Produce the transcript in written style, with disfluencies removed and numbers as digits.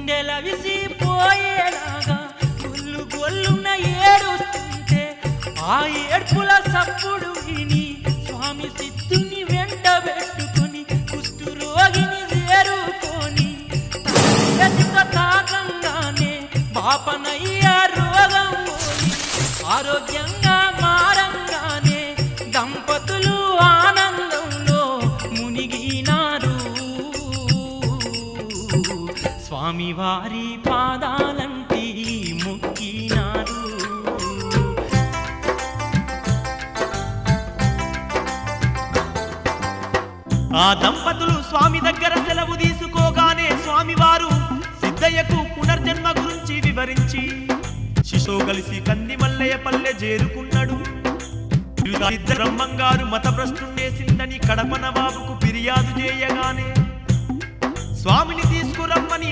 గుండెలవిసిపోయేలాగా గొల్లు గొల్లున ఏడుస్తుంటే ఆ ఏడ్పుల సప్పుడు విని స్వామి సిద్ధుని వెంట పెట్టుకొని కుష్ఠరోగిని చేరుకొని తాకంగానే పాపనయ్య రోగం పోయి ఆరోగ్యంగా మారంగానే దంపతులు ఆనందంలో మునిగినారు. స్వామివారి పాదాలంటి మొక్కినారు. ఆ దంపతులు స్వామి దగ్గర సెలవు తీసుకోగానే స్వామివారు సిద్ధయ్యకు పునర్జన్మ గురించి వివరించి శిశువు కలిసి కంది మల్లయ్య పల్లె చేరుకున్నాడు. బ్రహ్మంగారు మతభ్రష్టుండేసిందని కడప నవాబుకు ఫిర్యాదు చేయగానే స్వామిని తీసుకురమ్మని